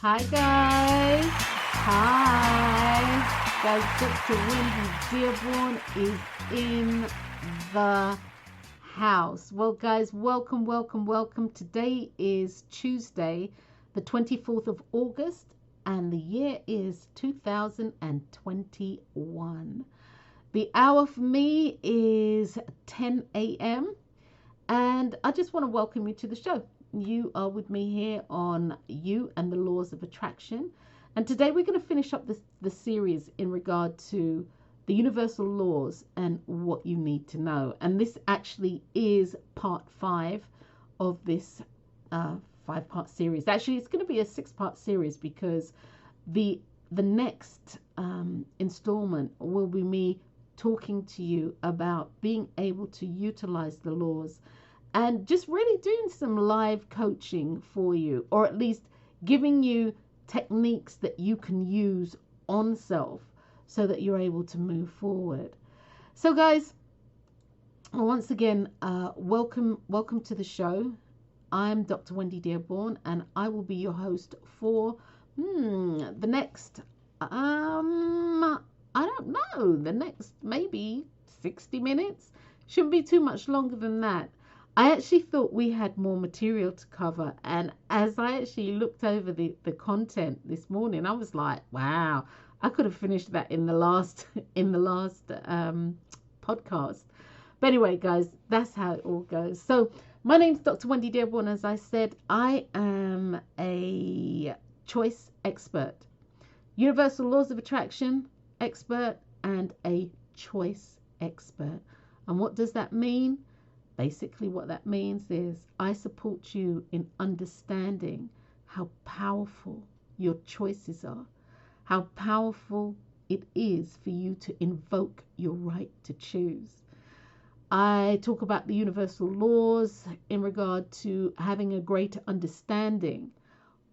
Hi guys. Hi. Guys, Dr. Wendy Dearborne is in the house. Well guys, welcome. Today is Tuesday, the 24th of August, and the year is 2021. The hour for me is 10 a.m. and I just want to welcome you to the show. You are with me here on You and the Laws of Attraction. And today we're going to finish up the series in regard to the universal laws and what you need to know. And this actually is part 5 of this 5-part series. Actually, it's going to be a 6-part series because the next installment will be me talking to you about being able to utilize the laws and just really doing some live coaching for you, or at least giving you techniques that you can use on self so that you're able to move forward. So guys, once again, welcome to the show. I'm Dr. Wendy Dearborne and I will be your host for the next I don't know, the next maybe 60 minutes. Shouldn't be too much longer than that. I actually thought we had more material to cover, and as I actually looked over the content this morning, I was like, wow, I could have finished that in the last podcast. But anyway, guys, that's how it all goes. So my name's Dr. Wendy Dearborne. As I said, I am a choice expert, Universal Laws of Attraction expert, and a choice expert. And what does that mean? Basically, what that means is I support you in understanding how powerful your choices are, how powerful it is for you to invoke your right to choose. I talk about the universal laws in regard to having a greater understanding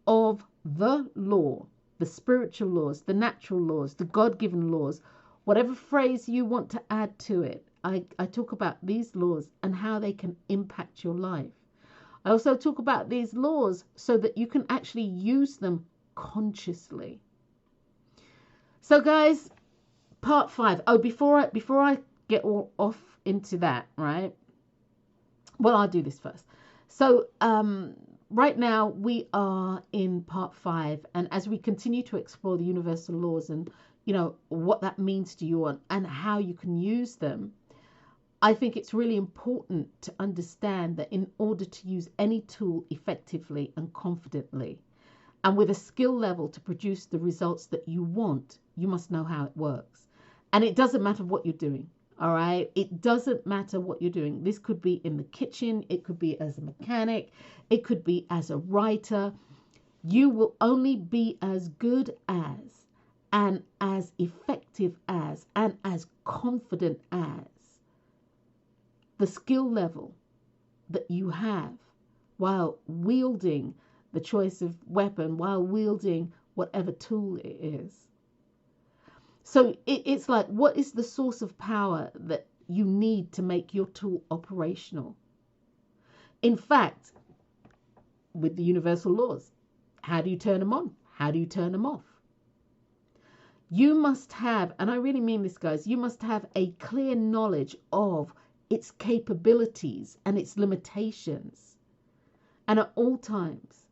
of the law, the spiritual laws, the natural laws, the God-given laws, whatever phrase you want to add to it. I talk about these laws and how they can impact your life. I also talk about these laws so that you can actually use them consciously. So guys, part 5. Oh, before I get all off into that, right? Well, I'll do this first. So right now we are in part 5, and as we continue to explore the universal laws and what that means to you and how you can use them, I think it's really important to understand that in order to use any tool effectively and confidently and with a skill level to produce the results that you want, you must know how it works. And it doesn't matter what you're doing. All right. It doesn't matter what you're doing. This could be in the kitchen. It could be as a mechanic. It could be as a writer. You will only be as good as and as effective as and as confident as the skill level that you have while wielding the choice of weapon, while wielding whatever tool it is. So it's like, what is the source of power that you need to make your tool operational? In fact, with the universal laws, how do you turn them on? How do you turn them off? You must have, and I really mean this, guys, you must have a clear knowledge of its capabilities and its limitations. And at all times,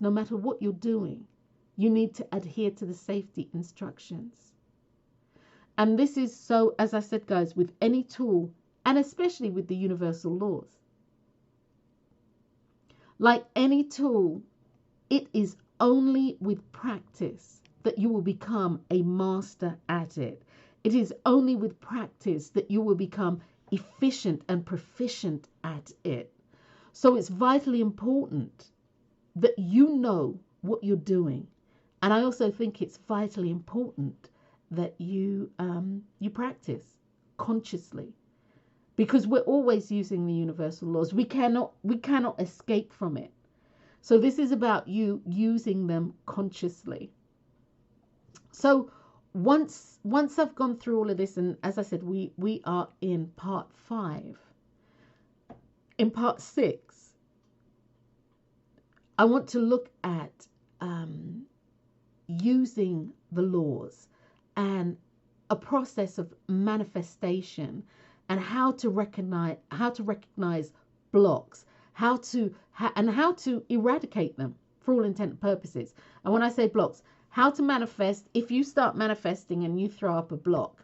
no matter what you're doing, you need to adhere to the safety instructions. And this is so, as I said, guys, with any tool, and especially with the universal laws. Like any tool, it is only with practice that you will become a master at it. It is only with practice that you will become efficient and proficient at it. So it's vitally important that you know what you're doing. And I also think it's vitally important that you practice consciously, because we're always using the universal laws. We cannot escape from it. So this is about you using them consciously. So once I've gone through all of this, and as I said, we are in part 5. In part 6, I want to look at using the laws and a process of manifestation and how to recognize blocks, how to eradicate them for all intent and purposes. And when I say blocks, how to manifest. If you start manifesting and you throw up a block,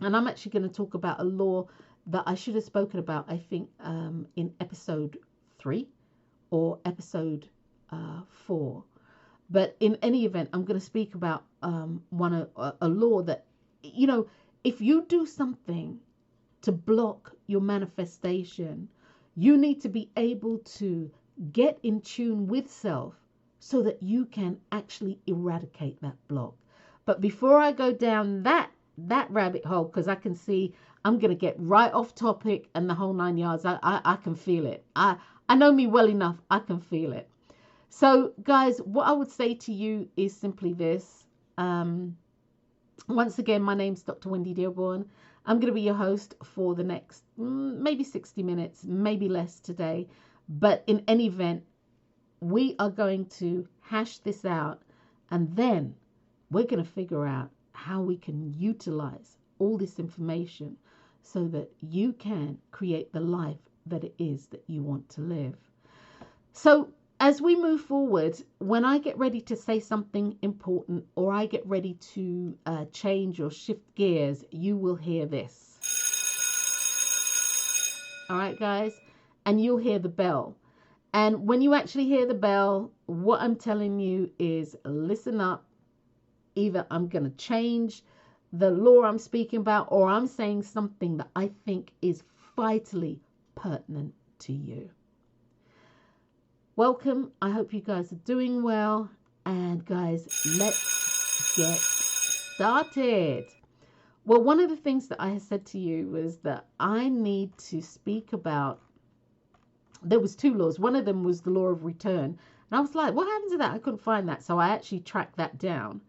and I'm actually going to talk about a law that I should have spoken about, I think, in episode 3 or episode 4. But in any event, I'm going to speak about a law that, if you do something to block your manifestation, you need to be able to get in tune with self so that you can actually eradicate that block. But before I go down that rabbit hole, because I can see I'm going to get right off topic and the whole 9 yards, I can feel it. I know me well enough. I can feel it. So, guys, what I would say to you is simply this. Once again, my name's Dr. Wendy Dearborne. I'm going to be your host for the next maybe 60 minutes, maybe less today. But in any event, we are going to hash this out, and then we're going to figure out how we can utilize all this information so that you can create the life that it is that you want to live. So as we move forward, when I get ready to say something important or I get ready to change or shift gears, you will hear this. All right, guys, and you'll hear the bell. And when you actually hear the bell, what I'm telling you is listen up. Either I'm going to change the law I'm speaking about, or I'm saying something that I think is vitally pertinent to you. Welcome. I hope you guys are doing well. And guys, let's get started. Well, one of the things that I had said to you was that I need to speak about, there was 2 laws. One of them was the law of return. And I was like, what happened to that? I couldn't find that. So I actually tracked that down.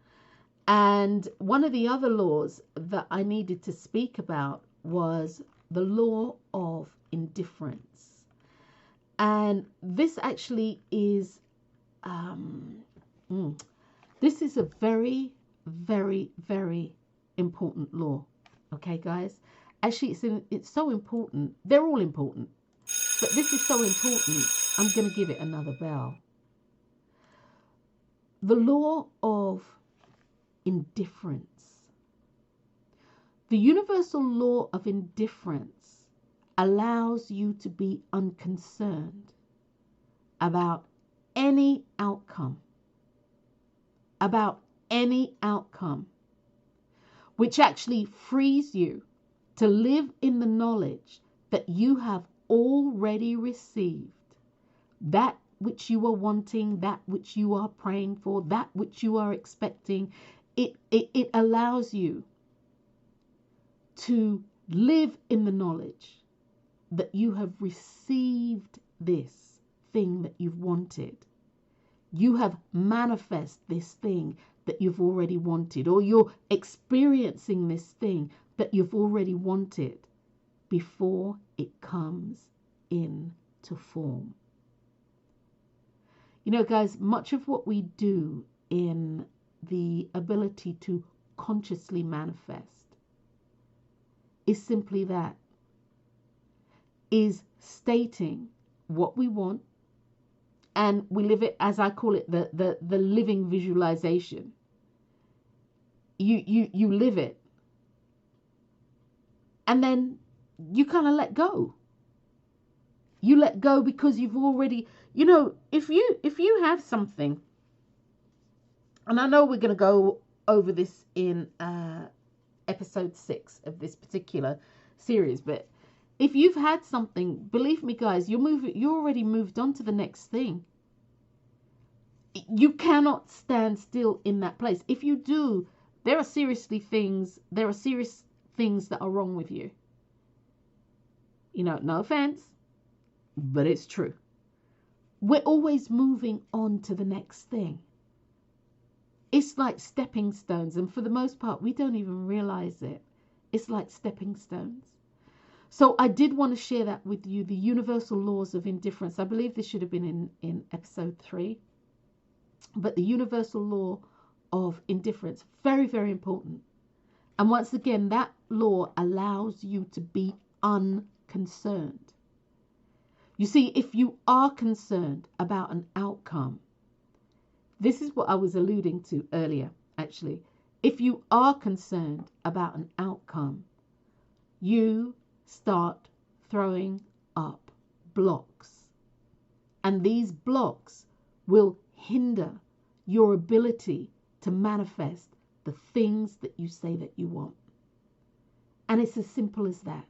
And one of the other laws that I needed to speak about was the law of indifference. And this actually is, this is a very, very, very important law. Okay, guys? Actually, it's so important. They're all important. But this is so important, I'm going to give it another bell. The law of indifference. The Universal Law of Indifference allows you to be unconcerned about any outcome, which actually frees you to live in the knowledge that you have already received that which you are wanting, that which you are praying for, that which you are expecting. It allows you to live in the knowledge that you have received this thing that you've wanted. You have manifested this thing that you've already wanted, or you're experiencing this thing that you've already wanted before it comes into form. You know, guys, much of what we do in the ability to consciously manifest is simply that, is stating what we want, and we live it, as I call it, the living visualization. You live it, and then you kind of let go. You let go because you've already, if you have something, and I know we're going to go over this in episode 6 of this particular series, but if you've had something, believe me, guys, you're already moved on to the next thing. You cannot stand still in that place. If you do, there are serious things that are wrong with you. No offense, but it's true. We're always moving on to the next thing. It's like stepping stones, and for the most part, we don't even realize it. It's like stepping stones. So I did want to share that with you, the Universal Laws of Indifference. I believe this should have been in episode 3. But the universal law of indifference, very, very important. And once again, that law allows you to be unconcerned. You see, if you are concerned about an outcome, this is what I was alluding to earlier, actually. If you are concerned about an outcome, you start throwing up blocks. And these blocks will hinder your ability to manifest the things that you say that you want. And it's as simple as that.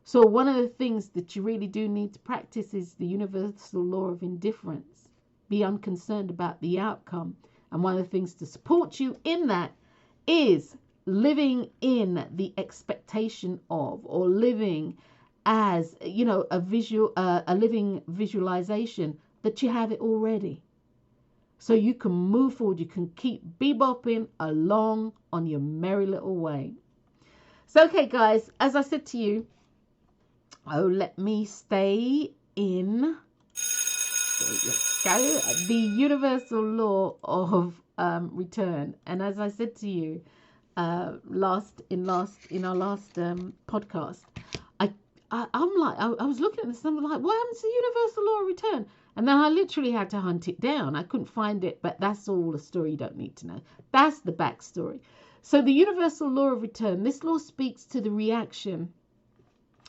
So one of the things that you really do need to practice is the universal law of indifference. Be unconcerned about the outcome. And one of the things to support you in that is living in the expectation of, or living as, a living visualization that you have it already. So you can move forward. You can keep bebopping along on your merry little way. So, okay, guys, as I said to you, let me stay in. Let's go. The universal law of return. And as I said to you in our last podcast, I was looking at this and I'm like, what happens to the universal law of return? And then I literally had to hunt it down. I couldn't find it, but that's all the story you don't need to know. That's the backstory. So the universal law of return, this law speaks to the reaction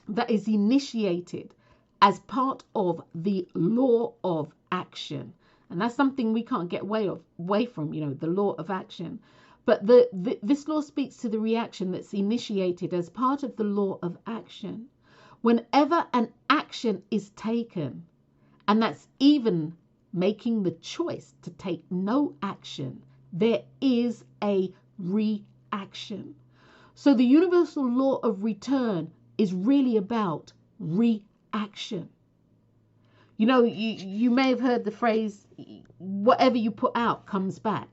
that is initiated as part of the law of action. And that's something we can't get away from, the law of action. But this law speaks to the reaction that's initiated as part of the law of action. Whenever an action is taken, and that's even making the choice to take no action, there is a reaction. So the universal law of return is really about reaction. You may have heard the phrase, whatever you put out comes back.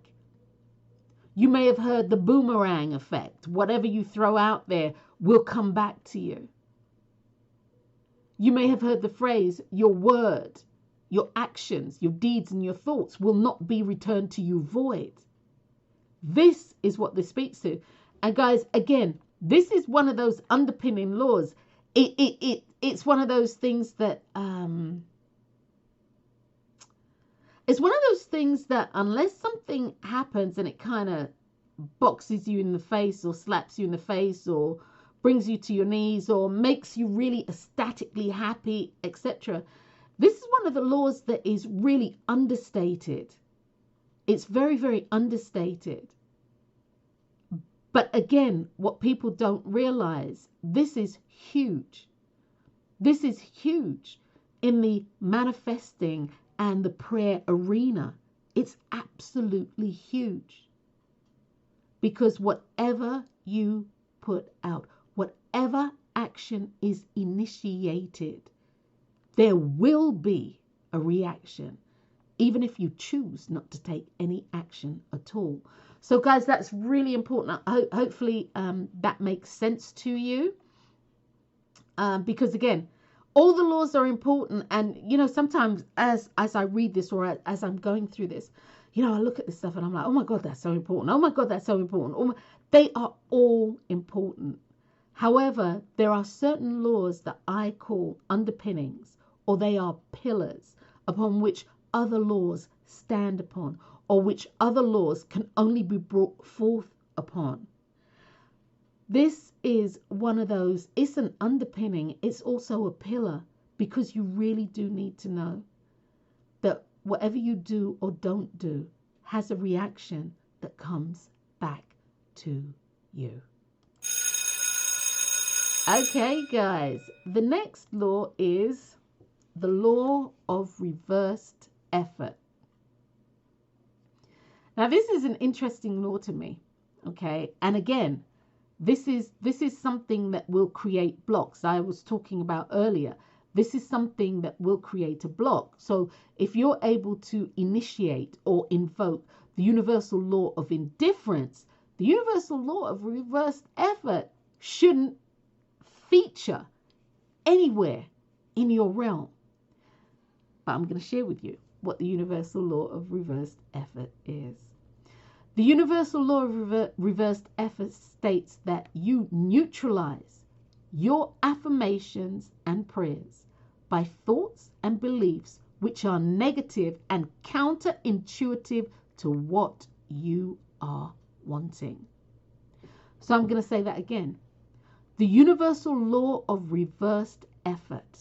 You may have heard the boomerang effect. Whatever you throw out there will come back to you. You may have heard the phrase, your word, your actions, your deeds and your thoughts will not be returned to you void. This is what this speaks to. And guys, again, this is one of those underpinning laws. It's one of those things that it's one of those things that unless something happens and it kind of boxes you in the face or slaps you in the face or brings you to your knees or makes you really ecstatically happy, etc. This is one of the laws that is really understated. It's very, very understated. But again, what people don't realize, this is huge. This is huge in the manifesting and the prayer arena. It's absolutely huge. Because whatever you put out, whatever action is initiated, there will be a reaction, even if you choose not to take any action at all. So guys, that's really important. Hopefully that makes sense to you. Because again, all the laws are important. And, sometimes as I read this or as I'm going through this, I look at this stuff and I'm like, oh my God, that's so important. Oh my God, that's so important. They are all important. However, there are certain laws that I call underpinnings, or they are pillars upon which other laws stand upon, or which other laws can only be brought forth upon. This is one of those, it's an underpinning, it's also a pillar, because you really do need to know that whatever you do or don't do has a reaction that comes back to you. Okay, guys, the next law is the law of reversed effort. Now, this is an interesting law to me, okay? And again, this is something that will create blocks. I was talking about earlier. This is something that will create a block. So if you're able to initiate or invoke the universal law of indifference, the universal law of reversed effort shouldn't feature anywhere in your realm. But I'm going to share with you what the universal law of reversed effort is. The universal law of reversed effort states that you neutralize your affirmations and prayers by thoughts and beliefs which are negative and counterintuitive to what you are wanting. So I'm going to say that again. The universal law of reversed effort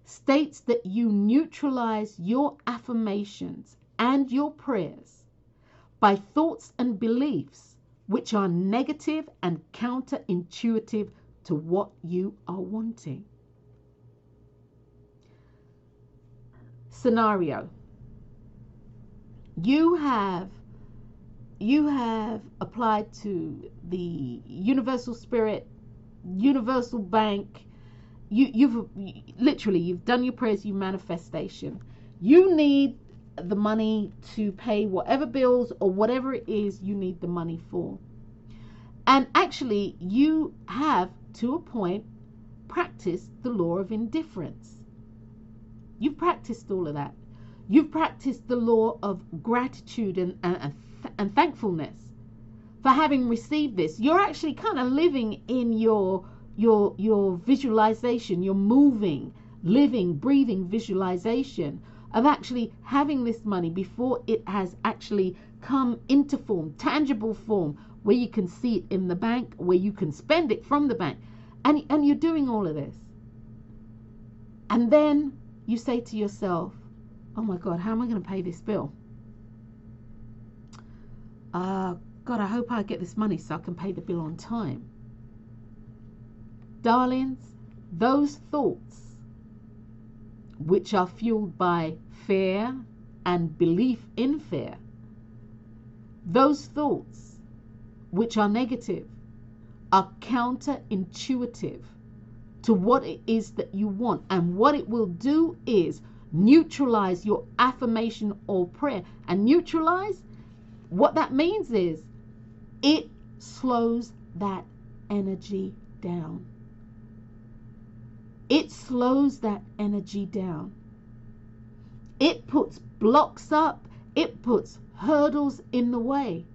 states that you neutralize your affirmations and your prayers by thoughts and beliefs which are negative and counterintuitive to what you are wanting. Scenario. You have applied to the Universal Spirit, Universal Bank. You've done your prayers, your manifestation. You need the money to pay whatever bills or whatever it is you need the money for. And actually, you have, to a point, practiced the law of indifference. You've practiced all of that. You've practiced the law of gratitude and thankfulness for having received this. You're actually kind of living in your visualization, your moving, living, breathing visualization of actually having this money before it has actually come into form, tangible form, where you can see it in the bank, where you can spend it from the bank. And you're doing all of this. And then you say to yourself, oh my God, how am I going to pay this bill? God, I hope I get this money so I can pay the bill on time. Darlings, those thoughts which are fueled by fear and belief in fear, those thoughts which are negative are counterintuitive to what it is that you want. And what it will do is neutralize your affirmation or prayer. And neutralize, what that means is it slows that energy down. It slows that energy down. It puts blocks up. It puts hurdles in the way.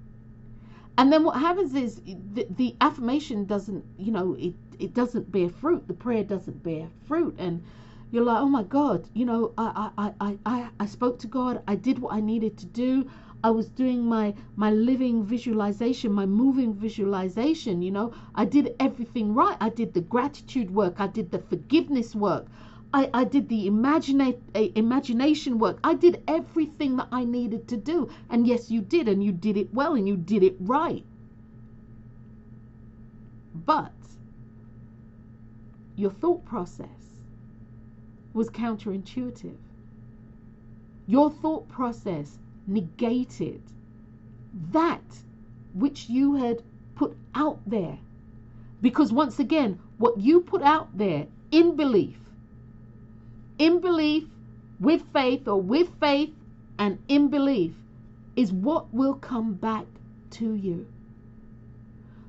And then what happens is the affirmation doesn't, it doesn't bear fruit. The prayer doesn't bear fruit. And you're like, oh my God, I spoke to God. I did what I needed to do. I was doing my living visualization, my moving visualization, I did everything right. I did the gratitude work. I did the forgiveness work. I did the imagination work. I did everything that I needed to do. And yes, you did. And you did it well. And you did it right. But your thought process was counterintuitive. Your thought process negated that which you had put out there. Because once again, what you put out there in belief, with faith, or with faith and in belief, is what will come back to you.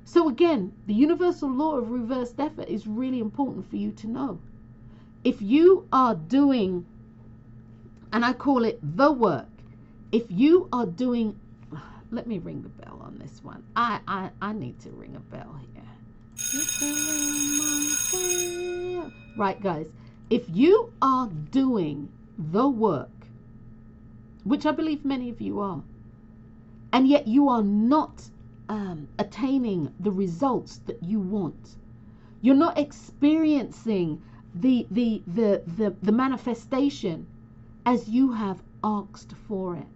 So again, the universal law of reversed effort is really important for you to know. If you are doing, and I call it the work, if you are doing, let me ring the bell on this one. I need to ring a bell here. Right, guys. If you are doing the work, which I believe many of you are, and yet you are not attaining the results that you want, you're not experiencing the manifestation as you have asked for it,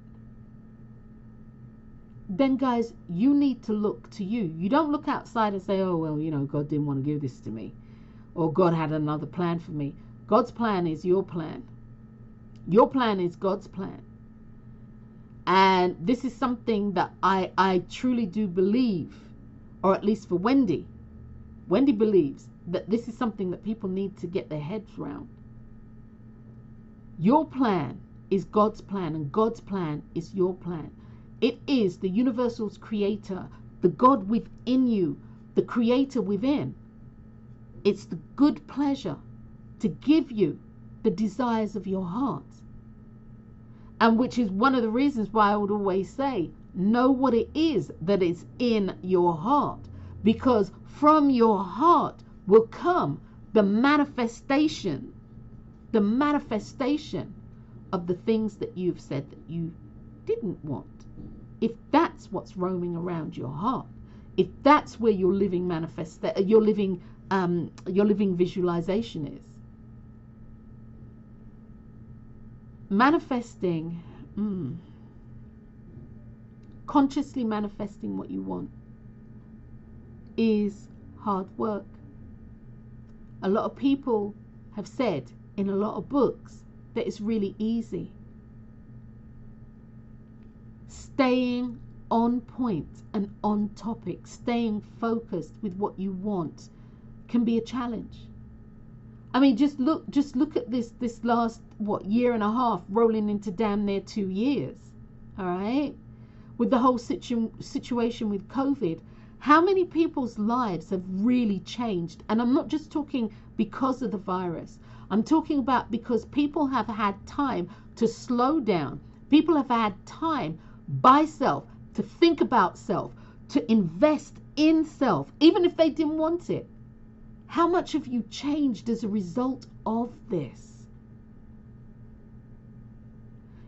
then guys, you need to look to you. You don't look outside and say, oh, well, God didn't want to give this to me, or God had another plan for me. God's plan is your plan. Your plan is God's plan. And this is something that I truly do believe, or at least for Wendy believes that this is something that people need to get their heads around. Your plan is God's plan, and God's plan is your plan. It is the universal's creator, the God within you, the creator within. It's the good pleasure to give you the desires of your heart. And which is one of the reasons why I would always say, know what it is that is in your heart. Because from your heart will come the manifestation of the things that you've said that you didn't want. If that's what's roaming around your heart, if that's where your living visualization is. Manifesting, consciously manifesting what you want is hard work. A lot of people have said in a lot of books that it's really easy. Staying on point and on topic, staying focused with what you want can be a challenge. I mean, just look at this last year and a half rolling into damn near 2 years. All right, with the whole situation with COVID, how many people's lives have really changed? And I'm not just talking because of the virus. I'm talking about because people have had time to slow down. People have had time by self to think about self, to invest in self, even if they didn't want it. How much have you changed as a result of this?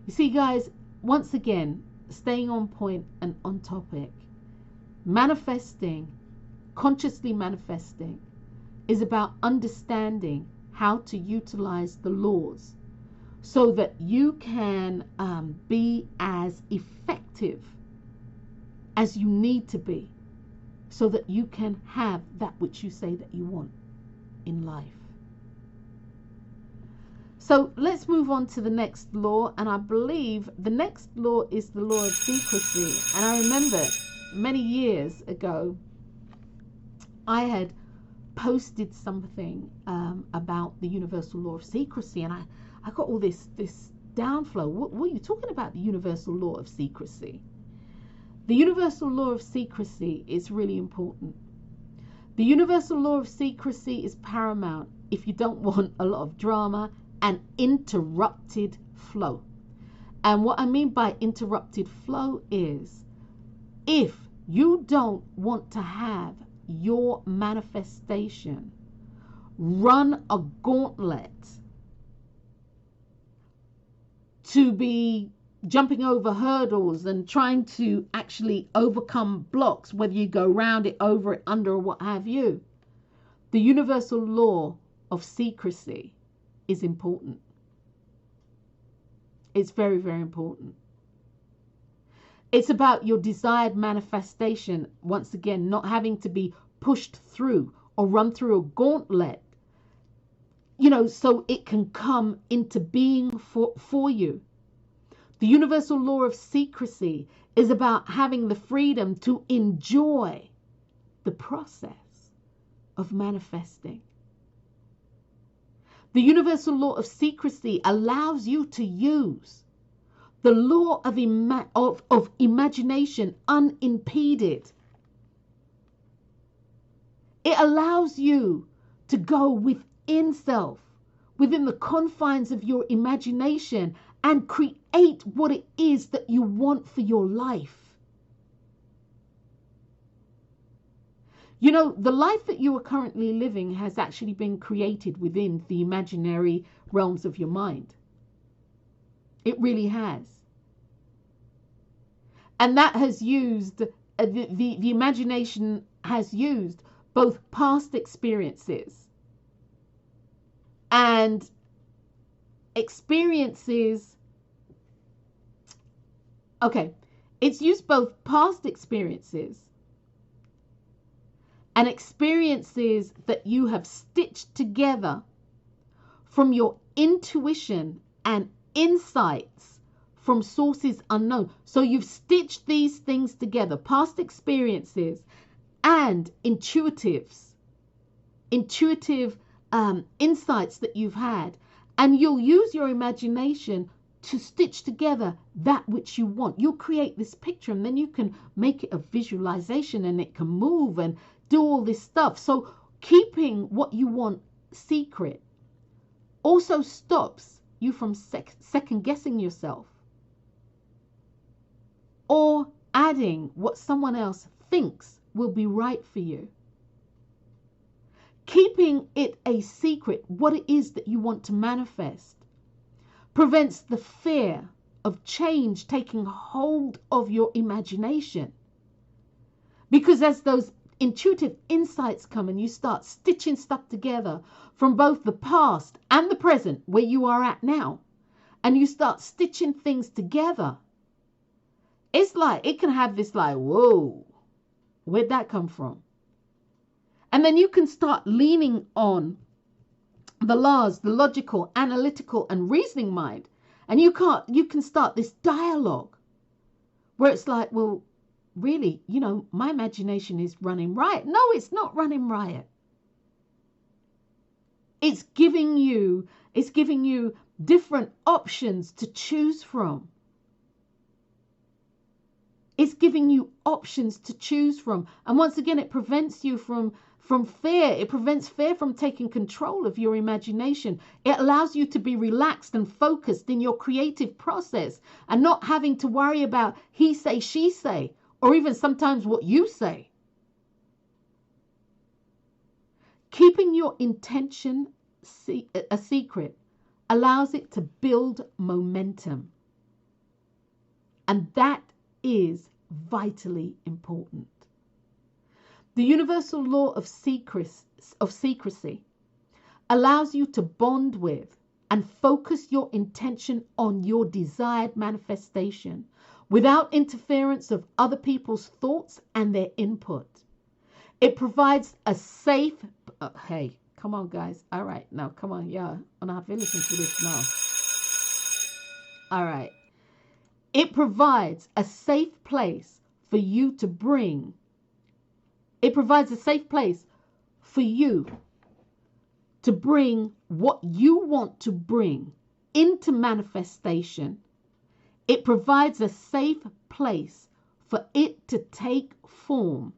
You see, guys, once again, staying on point and on topic, manifesting, consciously manifesting, is about understanding how to utilize the laws so that you can be as effective as you need to be, so that you can have that which you say that you want in life. So let's move on to the next law, and I believe the next law is the law of secrecy. And I remember many years ago I had posted something about the Universal Law of Secrecy, and I got all this downflow. What are you talking about, the Universal Law of Secrecy? The Universal Law of Secrecy is really important. The Universal Law of Secrecy is paramount if you don't want a lot of drama and interrupted flow. And what I mean by interrupted flow is, if you don't want to have your manifestation run a gauntlet to be jumping over hurdles and trying to actually overcome blocks, whether you go round it, over it, under, or what have you, the Universal Law of Secrecy is important. It's very, very important. It's about your desired manifestation, once again, not having to be pushed through or run through a gauntlet, so it can come into being for you. The Universal Law of Secrecy is about having the freedom to enjoy the process of manifesting. The Universal Law of Secrecy allows you to use the law of imagination unimpeded. It allows you to go within self, within the confines of your imagination, and create what it is that you want for your life. The life that you are currently living has actually been created within the imaginary realms of your mind. It really has. And that has used, the imagination has used both past experiences and experiences. It's used both past experiences and experiences that you have stitched together from your intuition and insights from sources unknown. So you've stitched these things together, past experiences and intuitive insights that you've had, and you'll use your imagination to stitch together that which you want. You'll create this picture, and then you can make it a visualization, and it can move and do all this stuff. So keeping what you want secret also stops you from second guessing yourself. or adding what someone else thinks will be right for you. Keeping it a secret, what it is that you want to manifest, prevents the fear of change taking hold of your imagination. Because as those intuitive insights come and you start stitching stuff together from both the past and the present where you are at now, and you start stitching things together, it's like it can have this like, whoa, where'd that come from? And then you can start leaning on the laws, the logical, analytical, and reasoning mind. And you can start this dialogue where it's like, well, really, my imagination is running riot. No, it's not running riot. It's giving you different options to choose from. It's giving you options to choose from. And once again, it prevents you from fear. It prevents fear from taking control of your imagination. It allows you to be relaxed and focused in your creative process and not having to worry about he say, she say, or even sometimes what you say. Keeping your intention a secret allows it to build momentum. And that is vitally important. The Universal Law of Secrecy allows you to bond with and focus your intention on your desired manifestation without interference of other people's thoughts and their input. It provides a safe... hey, come on, guys. All right. Now, come on. Yeah, I'm going to have to listen to this now. All right. It provides a safe place for you to bring... It provides a safe place for you to bring what you want to bring into manifestation. It provides a safe place for it to take form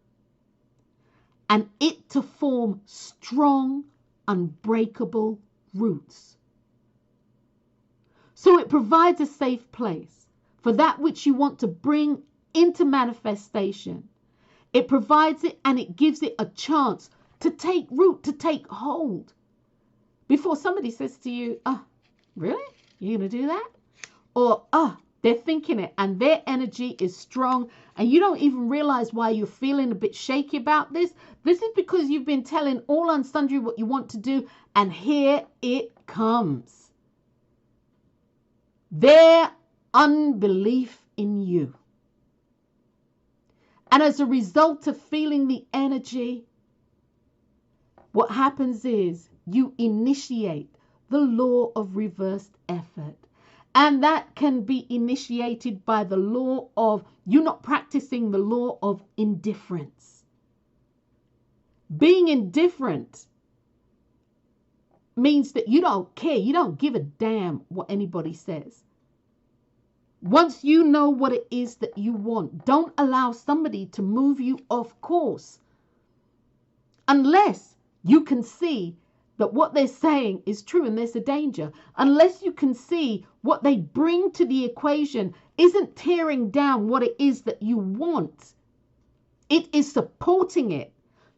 and it to form strong, unbreakable roots. So it provides a safe place for that which you want to bring into manifestation. It provides it and it gives it a chance to take root, to take hold. Before somebody says to you, really? You're going to do that? Or, they're thinking it and their energy is strong and you don't even realize why you're feeling a bit shaky about this. This is because you've been telling all and sundry what you want to do, and here it comes. Their unbelief in you. And as a result of feeling the energy, what happens is you initiate the law of reversed effort. And that can be initiated by the law of you not practicing the law of indifference. Being indifferent means that you don't care. You don't give a damn what anybody says. Once you know what it is that you want, don't allow somebody to move you off course unless you can see that what they're saying is true and there's a danger. Unless you can see what they bring to the equation isn't tearing down what it is that you want. It is supporting it.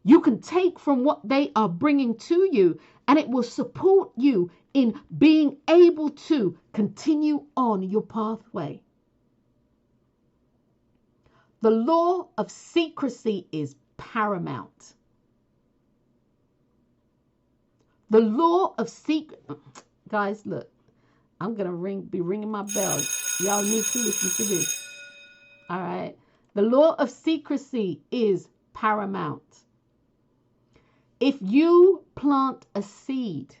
You can take from what they are bringing to you and it will support you in being able to continue on your pathway. The law of secrecy is paramount. The law of secret... Guys, look. I'm going to be ringing my bell. Y'all need to listen to this. All right. The law of secrecy is paramount. If you plant a seed,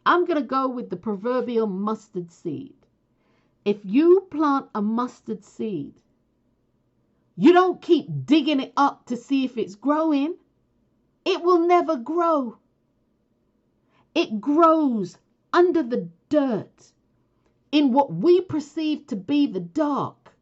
I'm going to go with the proverbial mustard seed. If you plant a mustard seed, you don't keep digging it up to see if it's growing. It will never grow. It grows under the dirt in what we perceive to be the dark.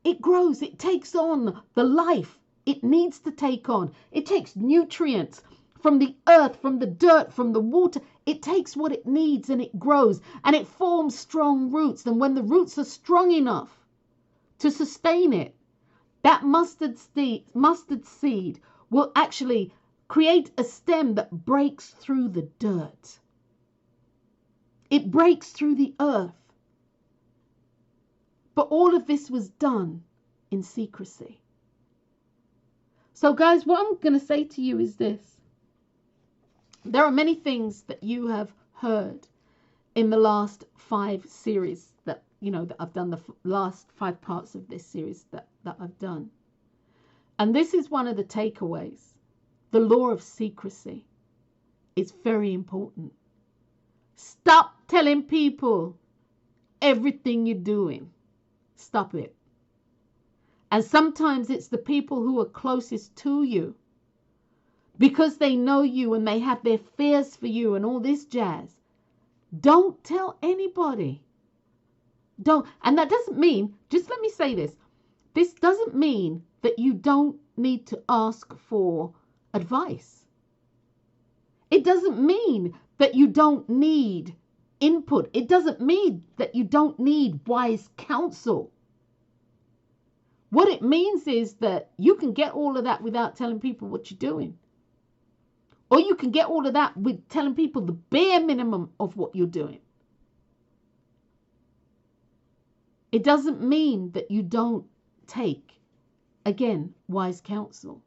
It grows. It takes on the life it needs to take on. It takes nutrients from the earth, from the dirt, from the water. It takes what it needs and it grows and it forms strong roots. And when the roots are strong enough to sustain it, that mustard seed will actually create a stem that breaks through the dirt. It breaks through the earth. But all of this was done in secrecy. So guys, what I'm going to say to you is this. There are many things that you have heard in the last 5 series that, that I've done, the last 5 parts of this series that I've done. And this is one of the takeaways. The law of secrecy is very important. Stop telling people everything you're doing. Stop it. And sometimes it's the people who are closest to you, because they know you and they have their fears for you and all this jazz. Don't tell anybody. Don't. And that doesn't mean, just let me say this. This doesn't mean that you don't need to ask for advice. It doesn't mean that you don't need input. It doesn't mean that you don't need wise counsel. What it means is that you can get all of that without telling people what you're doing. Or you can get all of that with telling people the bare minimum of what you're doing. It doesn't mean that you don't take, again, wise counsel.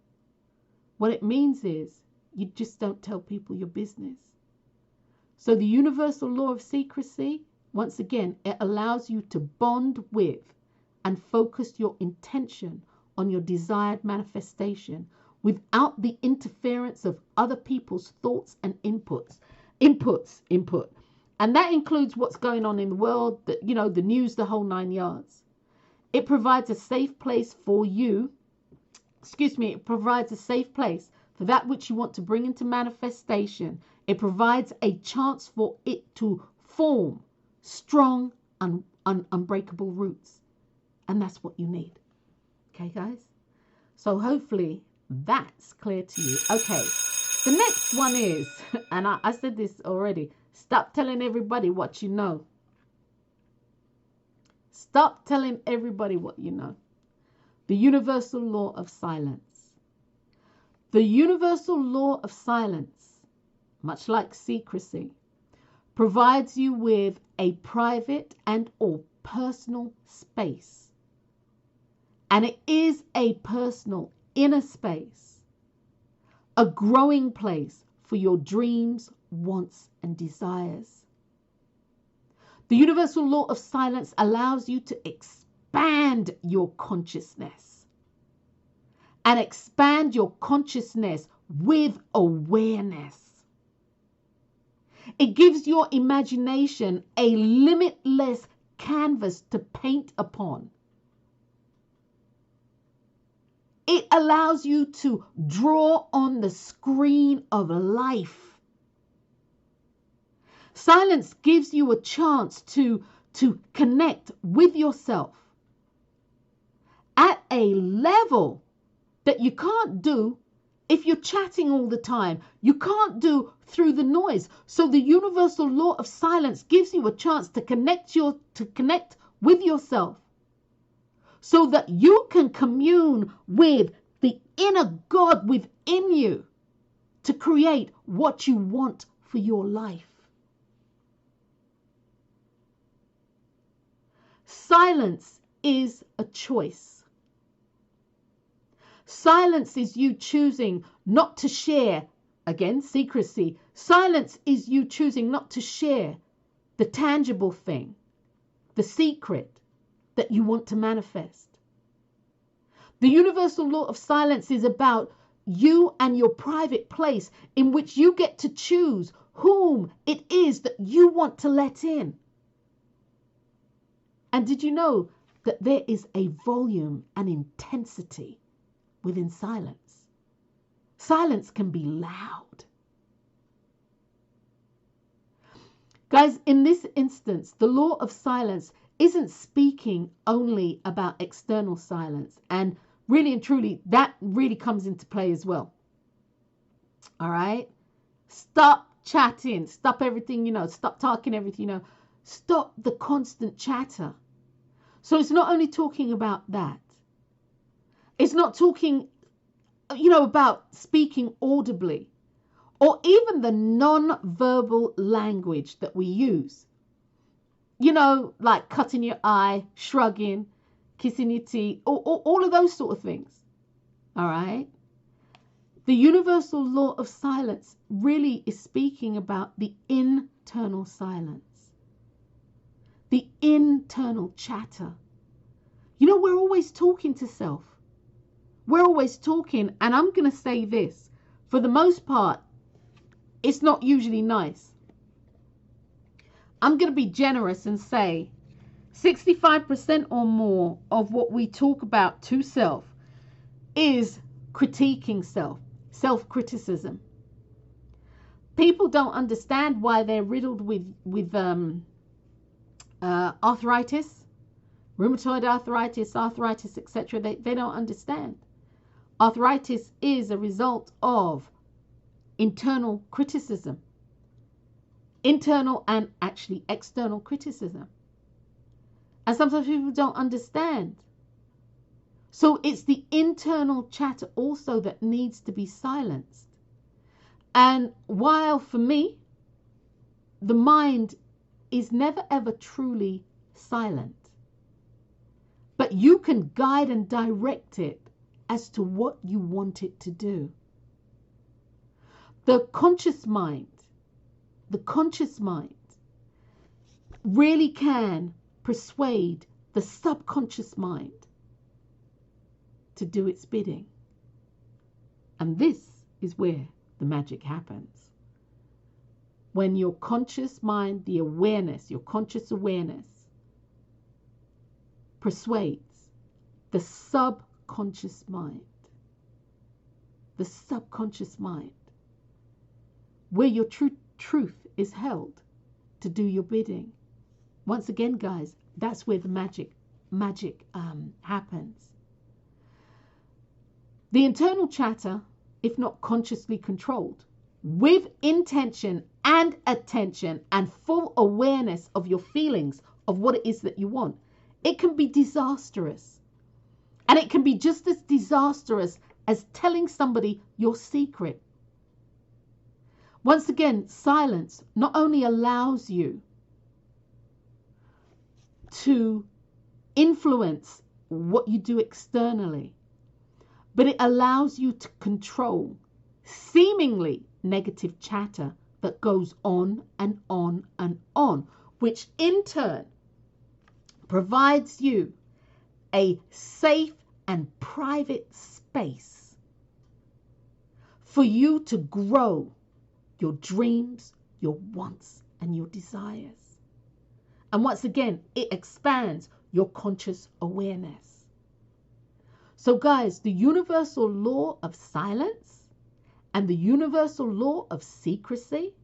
What it means is you just don't tell people your business. So the universal law of secrecy, once again, it allows you to bond with and focus your intention on your desired manifestation without the interference of other people's thoughts and input. And that includes what's going on in the world, the news, the whole 9 yards. It provides a safe place for you. It provides a safe place for that which you want to bring into manifestation. It provides a chance for it to form strong and unbreakable roots. And that's what you need. Okay, guys? So hopefully that's clear to you. Okay, the next one is, and I said this already, stop telling everybody what you know. Stop telling everybody what you know. The universal law of silence. The universal law of silence, much like secrecy, provides you with a private and or personal space. And it is a personal inner space, a growing place for your dreams, wants, and desires. The universal law of silence allows you to expand your consciousness and expand your consciousness with awareness. It gives your imagination a limitless canvas to paint upon. It allows you to draw on the screen of life. Silence gives you a chance to connect with yourself at a level that you can't do if you're chatting all the time. You can't do through the noise. So the universal law of silence gives you a chance to connect with yourself, so that you can commune with the inner God within you to create what you want for your life. Silence is a choice. Silence is you choosing not to share. Again, secrecy. Silence is you choosing not to share the tangible thing, the secret that you want to manifest. The universal law of silence is about you and your private place in which you get to choose whom it is that you want to let in. And did you know that there is a volume and intensity within silence? Silence can be loud. Guys, in this instance, the law of silence isn't speaking only about external silence. And really and truly, that really comes into play as well. All right? Stop chatting. Stop everything, stop talking everything, Stop the constant chatter. So it's not only talking about that. It's not talking, about speaking audibly, or even the non-verbal language that we use. Like cutting your eye, shrugging, kissing your teeth, all of those sort of things. All right. The universal law of silence really is speaking about the internal silence, the internal chatter. We're always talking to self. We're always talking, and I'm going to say this, for the most part, it's not usually nice. I'm going to be generous and say 65% or more of what we talk about to self is critiquing self, self-criticism. People don't understand why they're riddled with arthritis, rheumatoid arthritis, etc. They don't understand. Arthritis is a result of internal criticism. Internal and actually external criticism. And sometimes people don't understand. So it's the internal chatter also that needs to be silenced. And while for me, the mind is never ever truly silent, but you can guide and direct it as to what you want it to do. The conscious mind really can persuade the subconscious mind to do its bidding. And this is where the magic happens. When your conscious mind, the awareness, your conscious awareness, persuades the subconscious mind, where your truth is held to do your bidding. Once again, guys, that's where the magic happens. The internal chatter, if not consciously controlled, with intention and attention and full awareness of your feelings of what it is that you want, it can be disastrous. And it can be just as disastrous as telling somebody your secret. Once again, silence not only allows you to influence what you do externally, but it allows you to control seemingly negative chatter that goes on and on and on, which in turn provides you a safe and private space for you to grow your dreams, your wants, and your desires. And once again, it expands your conscious awareness. So guys, the universal law of silence and the universal law of secrecy,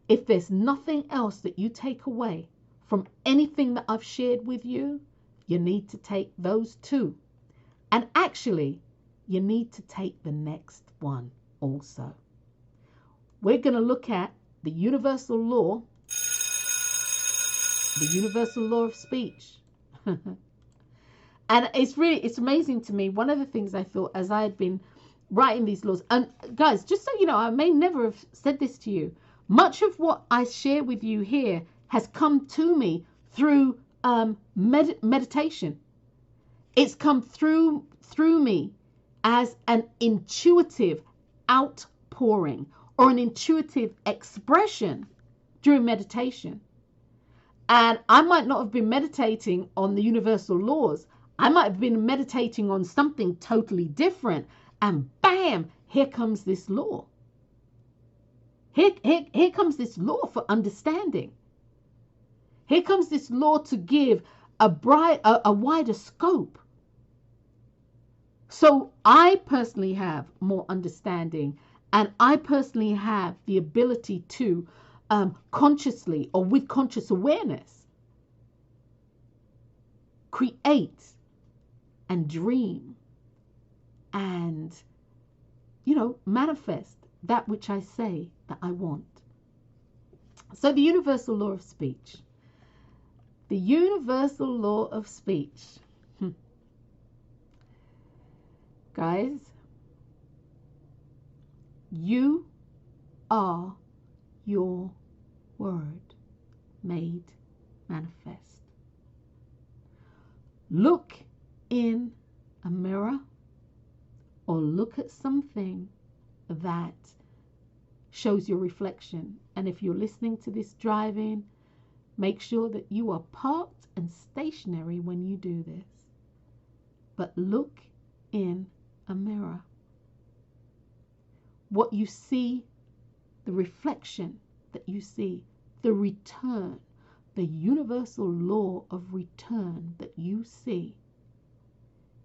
if there's nothing else that you take away from anything that I've shared with you, you need to take those two. And actually, you need to take the next one also. We're going to look at the universal law of speech. And it's amazing to me. One of the things I thought as I had been writing these laws, and guys, just so you know, I may never have said this to you. Much of what I share with you here has come to me through meditation. It's come through me as an intuitive outpouring or an intuitive expression during meditation. And I might not have been meditating on the universal laws. I might have been meditating on something totally different. And bam, here comes this law. Here comes this law for understanding. Here comes this law to give a wider scope. So I personally have more understanding, and I personally have the ability to consciously or with conscious awareness create and dream and manifest that which I say that I want. So the universal law of speech. The universal law of speech. Guys, you are your word made manifest. Look in a mirror or look at something that shows your reflection. And if you're listening to this driving, make sure that you are parked and stationary when you do this. But look in a mirror. What you see, the reflection that you see, the return, the universal law of return that you see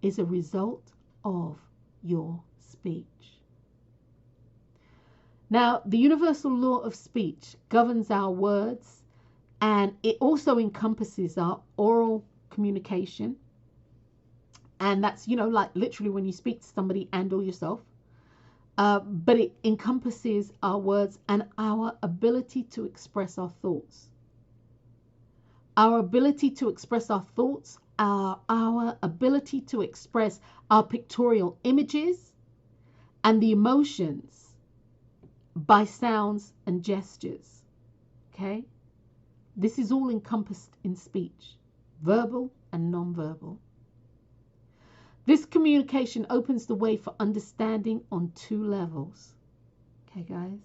is a result of your speech. Now, the universal law of speech governs our words, and it also encompasses our oral communication. And that's, like literally when you speak to somebody and or yourself. But it encompasses our words and our ability to express our thoughts. Our ability to express our thoughts, our ability to express our pictorial images and the emotions by sounds and gestures. Okay? This is all encompassed in speech, verbal and non-verbal. This communication opens the way for understanding on 2 levels. Okay, guys?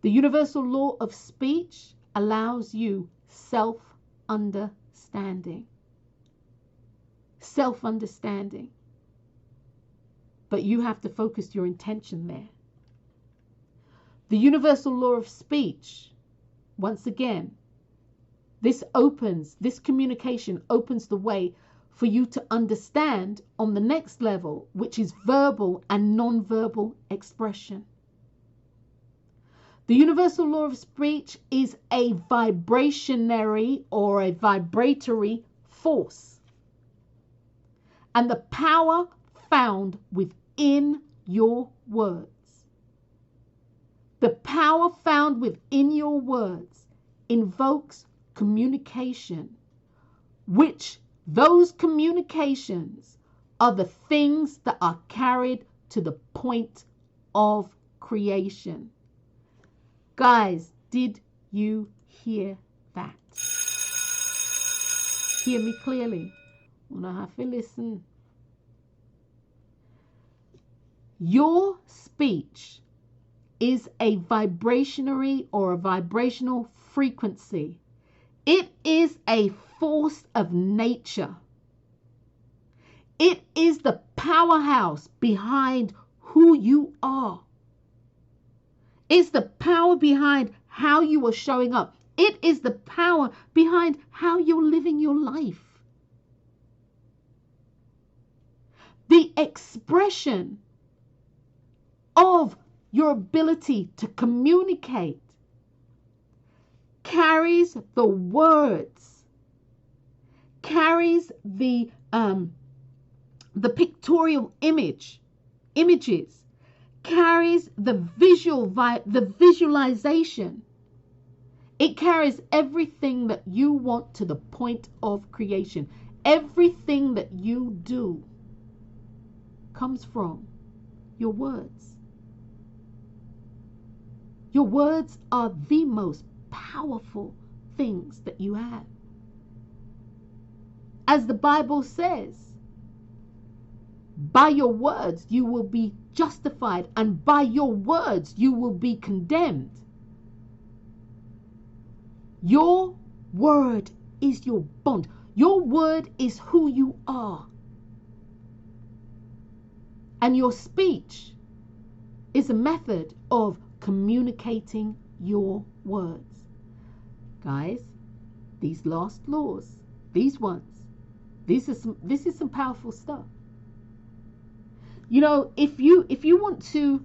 The universal law of speech allows you self-understanding. Self-understanding. But you have to focus your intention there. The universal law of speech, once again, this communication opens the way for you to understand on the next level, which is verbal and non-verbal expression. The universal law of speech is a vibrationary or a vibratory force. And the power found within your words. The power found within your words invokes communication, which those communications are the things that are carried to the point of creation. Guys, did you hear that? Hear me clearly. I'm gonna have to listen. Your speech is a vibrationary or a vibrational frequency. It is a force of nature. It is the powerhouse behind who you are. It's the power behind how you are showing up. It is the power behind how you're living your life. The expression of your ability to communicate carries the words, carries the pictorial images, carries the visualization. It carries everything that you want to the point of creation. Everything that you do comes from your words. Your words are the most powerful things that you have. As the Bible says, by your words you will be justified, and by your words you will be condemned. Your word is your bond. Your word is who you are. And your speech is a method of communicating your words. Guys, these last laws, these ones, this is some powerful stuff. You know, if you want to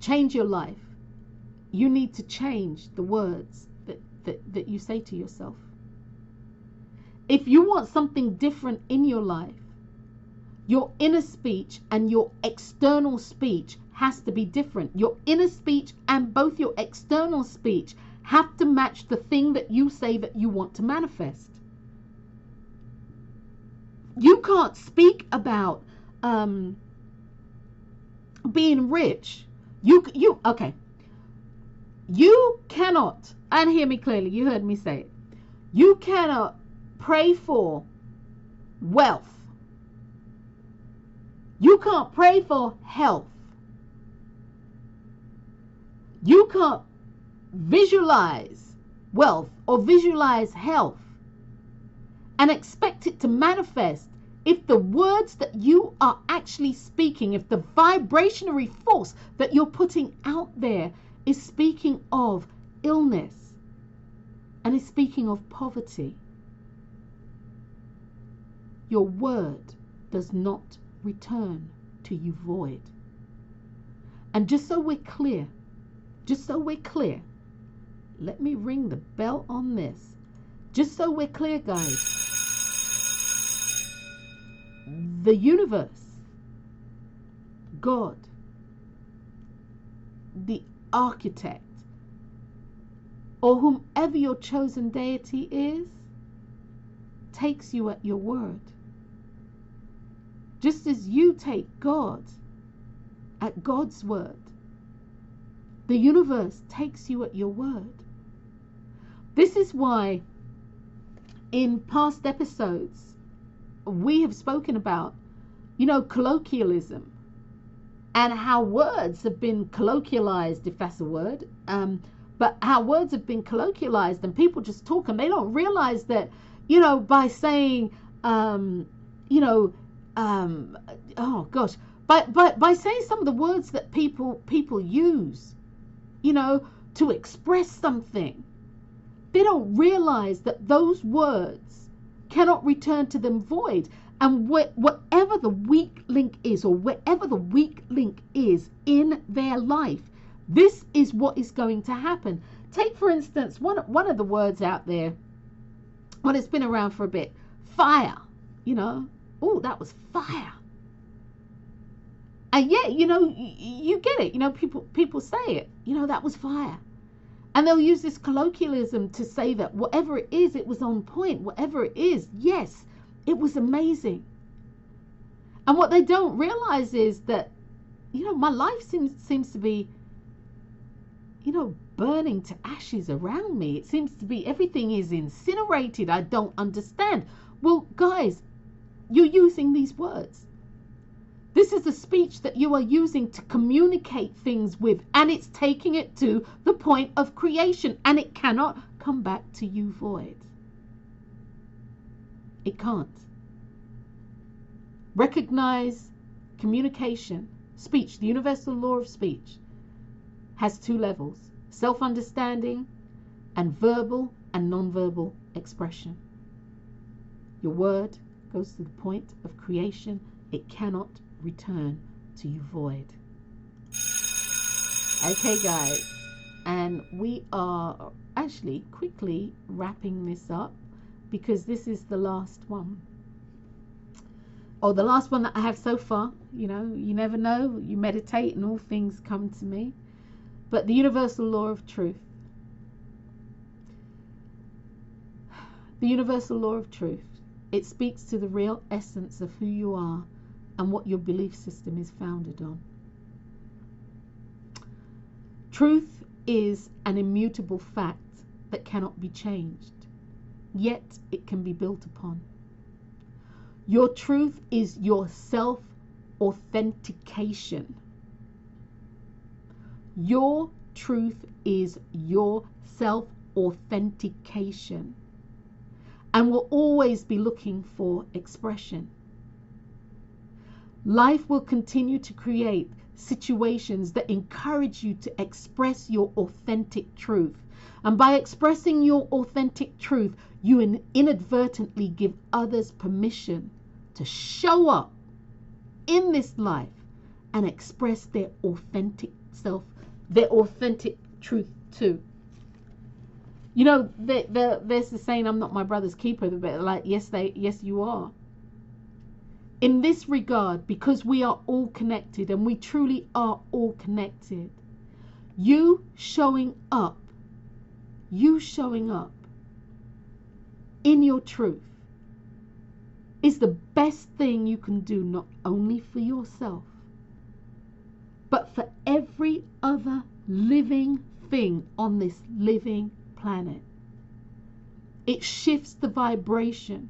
change your life, you need to change the words that you say to yourself. If you want something different in your life, your inner speech and your external speech has to be different. Your inner speech and both your external speech have to match the thing that you say that you want to manifest. You can't speak about being rich. Okay. You cannot, and hear me clearly, you heard me say it. You cannot pray for wealth. You can't pray for health. You can't visualize wealth or visualize health and expect it to manifest if the words that you are actually speaking, if the vibrationary force that you're putting out there is speaking of illness and is speaking of poverty. Your word does not return to you void. And just so we're clear, let me ring the bell on this. Just so we're clear, guys, the universe, God, the architect, or whomever your chosen deity is, takes you at your word. Just as you take God at God's word, the universe takes you at your word. This is why in past episodes we have spoken about, colloquialism and how words have been colloquialized, if that's a word, but how words have been colloquialized and people just talk and they don't realize that, by saying, by saying some of the words that people use, to express something, they don't realize that those words cannot return to them void. And whatever the weak link is, or wherever the weak link is in their life, this is what is going to happen. Take, for instance, one of the words out there, well, it's been around for a bit, fire. Oh, that was fire. And yet, you get it. People say it. That was fire. And they'll use this colloquialism to say that whatever it is, it was on point. Whatever it is, yes, it was amazing. And what they don't realize is that, my life seems to be, burning to ashes around me. It seems to be everything is incinerated. I don't understand. Well, guys, you're using these words. This is the speech that you are using to communicate things with, and it's taking it to the point of creation, and it cannot come back to you void. It can't. Recognize communication, speech. The universal law of speech has two levels: self-understanding and verbal and non-verbal expression. Your word goes to the point of creation. It cannot return to you void. Okay, guys, and we are actually quickly wrapping this up because this is the last one, or the last one that I have so far. You never know. You meditate and all things come to me. But the universal law of truth. The universal law of truth. It speaks to the real essence of who you are and what your belief system is founded on. Truth is an immutable fact that cannot be changed, yet it can be built upon. Your truth is your self-authentication. Your truth is your self-authentication and will always be looking for expression. Life will continue to create situations that encourage you to express your authentic truth. And by expressing your authentic truth, you inadvertently give others permission to show up in this life and express their authentic self, their authentic truth too. There's the saying, I'm not my brother's keeper, but like, yes, you are. in this regard, because we are all connected, and we truly are all connected, you showing up in your truth is the best thing you can do, not only for yourself, but for every other living thing on this living planet. It shifts the vibration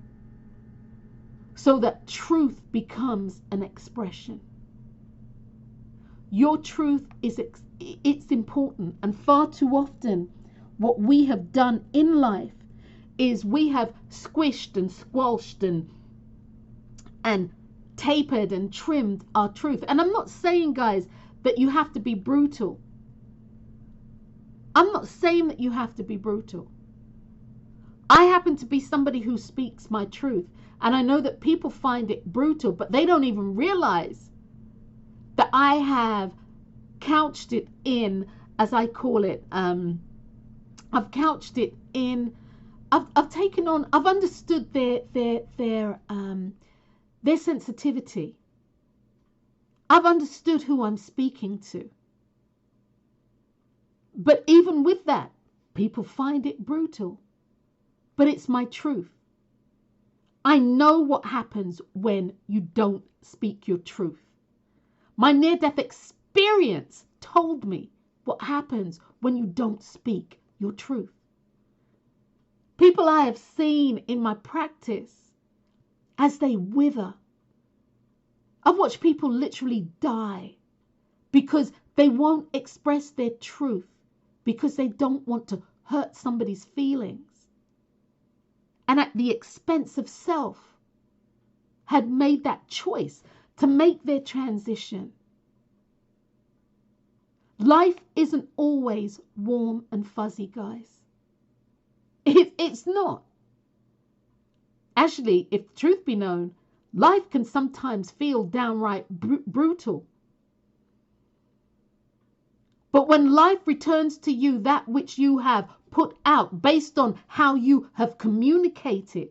so that truth becomes an expression. Your truth it's important, and far too often what we have done in life is we have squished and squashed and tapered and trimmed our truth. And I'm not saying, guys, that you have to be brutal. I'm not saying that you have to be brutal. I happen to be somebody who speaks my truth, and I know that people find it brutal, but they don't even realize that I have couched it in, as I call it, I've couched it in, I've taken on, I've understood their sensitivity. I've understood who I'm speaking to. But even with that, people find it brutal. But it's my truth. I know what happens when you don't speak your truth. My near-death experience told me what happens when you don't speak your truth. People I have seen in my practice as they wither. I've watched people literally die because they won't express their truth, because they don't want to hurt somebody's feelings, and at the expense of self had made that choice to make their transition. Life isn't always warm and fuzzy, guys. It's not. Actually, if truth be known, life can sometimes feel downright brutal. But when life returns to you that which you have put out based on how you have communicated,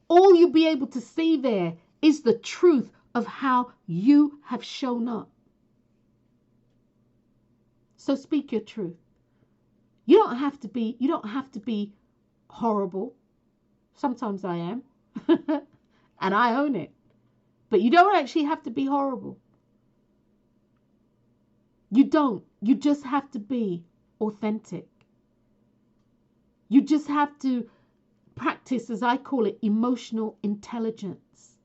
all you'll be able to see there is the truth of how you have shown up. So speak your truth. You don't have to be horrible. Sometimes I am. And I own it. But you don't actually have to be horrible. You don't. You just have to be authentic. You just have to practice, as I call it, emotional intelligence.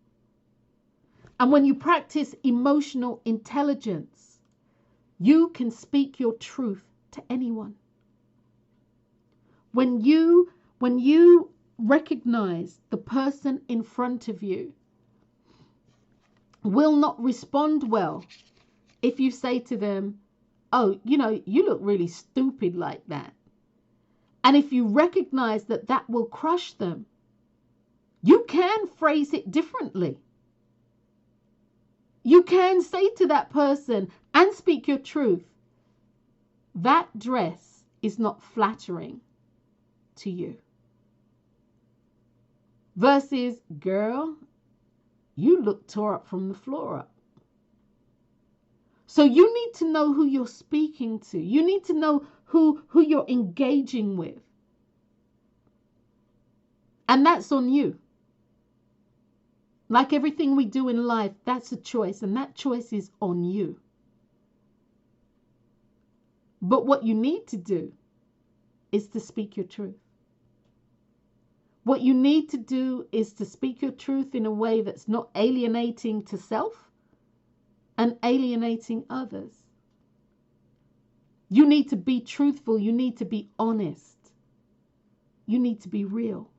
And when you practice emotional intelligence, you can speak your truth to anyone. When you recognize the person in front of you will not respond well if you say to them, oh, you look really stupid like that. And if you recognize that that will crush them, you can phrase it differently. You can say to that person and speak your truth, that dress is not flattering to you. Versus, girl, you look tore up from the floor up. So you need to know who you're speaking to. You need to know who you're engaging with. And that's on you. Like everything we do in life, that's a choice, and that choice is on you. But what you need to do is to speak your truth. What you need to do is to speak your truth in a way that's not alienating to self and alienating others. You need to be truthful. You need to be honest. You need to be real.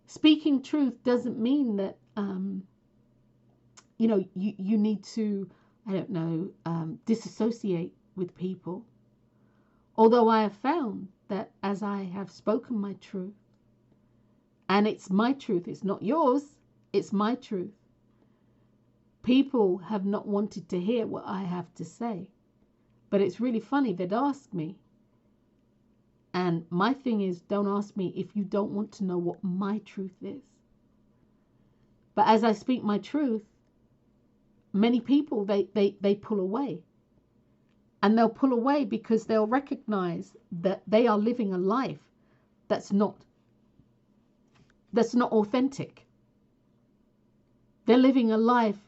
Speaking truth doesn't mean that, you need to, disassociate with people. Although I have found that as I have spoken my truth, and it's my truth, it's not yours, it's my truth, people have not wanted to hear what I have to say. But it's really funny, they'd ask me, And my thing is, don't ask me if you don't want to know what my truth is. But as I speak my truth, many people, they pull away. And they'll pull away because they'll recognize that they are living a life that's not authentic. They're living a life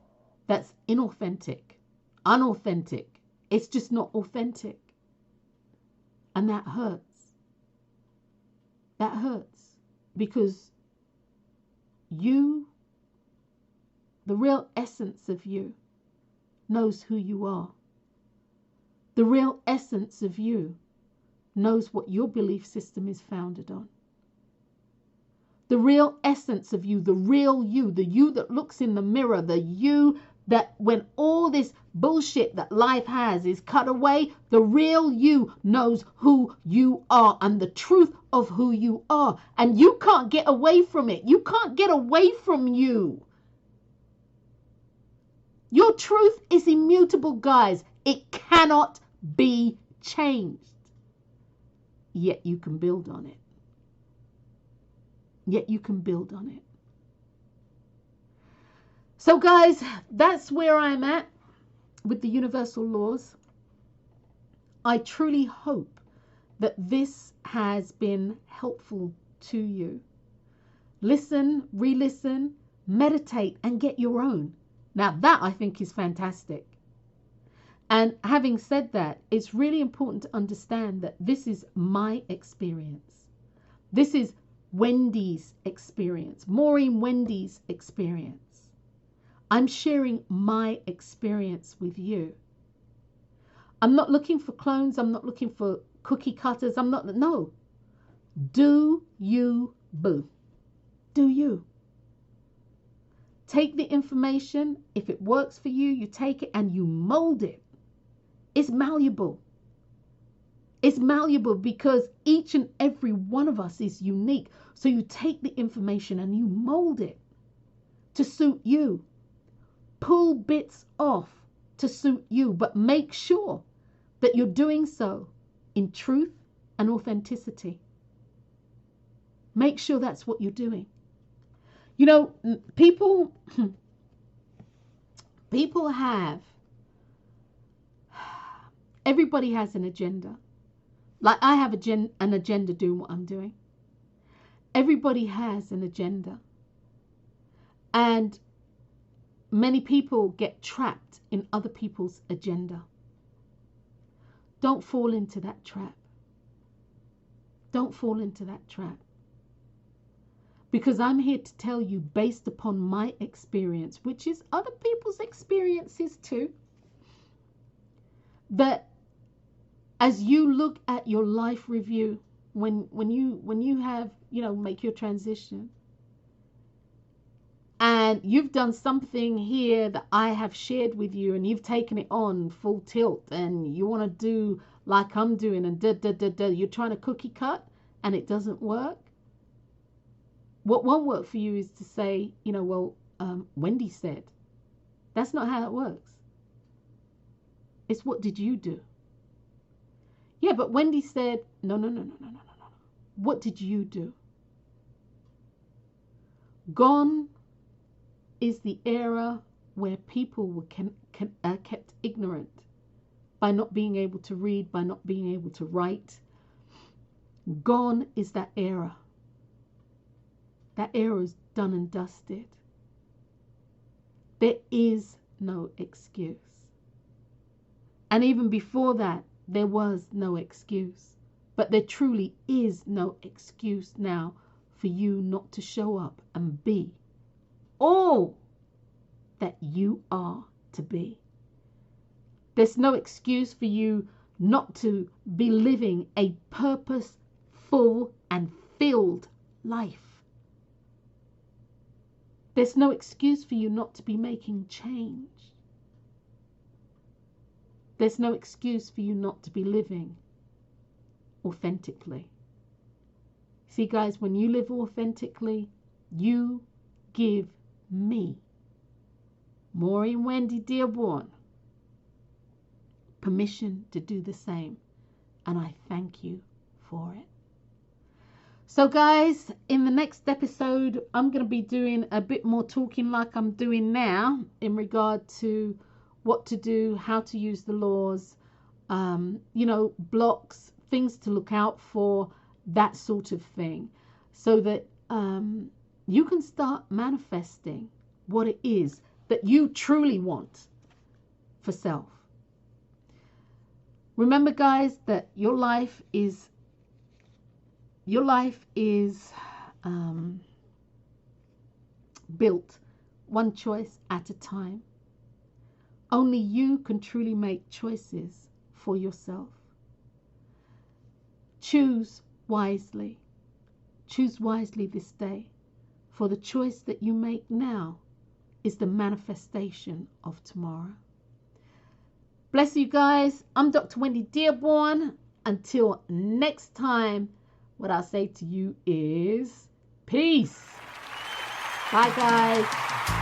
that's inauthentic, unauthentic. It's just not authentic. And that hurts. That hurts because you, the real essence of you, knows who you are. The real essence of you knows what your belief system is founded on. The real essence of you, the real you, the you that looks in the mirror, the you that when all this bullshit that life has is cut away, the real you knows who you are and the truth of who you are. And you can't get away from it. You can't get away from you. Your truth is immutable, guys. It cannot be changed. Yet you can build on it. Yet you can build on it. So guys, that's where I'm at with the universal laws. I truly hope that this has been helpful to you. Listen, re-listen, meditate, and get your own. Now that I think is fantastic. And having said that, it's really important to understand that this is my experience. This is Wendy's experience, Maureen Wendy's experience. I'm sharing my experience with you. I'm not looking for clones. I'm not looking for cookie cutters. No. Do you, boo. Do you. Take the information. If it works for you, you take it and you mold it. It's malleable. It's malleable because each and every one of us is unique. So you take the information and you mold it to suit you. Pull bits off to suit you, but make sure that you're doing so in truth and authenticity. Make sure that's what you're doing. You know, people have, everybody has an agenda. Like I have an agenda doing what I'm doing. Everybody has an agenda. And many people get trapped in other people's agenda. Don't fall into that trap. Don't fall into that trap. Because I'm here to tell you, based upon my experience, which is other people's experiences too, that as you look at your life review, when you have, make your transition, and you've done something here that I have shared with you, and you've taken it on full tilt, and you want to do like I'm doing, and you're trying to cookie cut, and it doesn't work. What won't work for you is to say, Wendy said. That's not how it works. It's what did you do? Yeah, but Wendy said, no. What did you do? Gone is the era where people were kept ignorant by not being able to read, by not being able to write. Gone is that era. That era is done and dusted. There is no excuse. And even before that, there was no excuse. But there truly is no excuse now for you not to show up and be all that you are to be. There's no excuse for you not to be living a purposeful and filled life. There's no excuse for you not to be making change. There's no excuse for you not to be living authentically. See, guys, when you live authentically, you give me, Maureen Wendy-Dearborne, permission to do the same. And I thank you for it. So guys, in the next episode, I'm going to be doing a bit more talking like I'm doing now in regard to what to do, how to use the laws, blocks, things to look out for, that sort of thing, so that you can start manifesting what it is that you truly want for self. Remember, guys, that your life is built one choice at a time. Only you can truly make choices for yourself. Choose wisely. Choose wisely this day, for the choice that you make now is the manifestation of tomorrow. Bless you guys. I'm Dr. Wendy Dearborne. Until next time, what I'll say to you is peace. Bye, guys.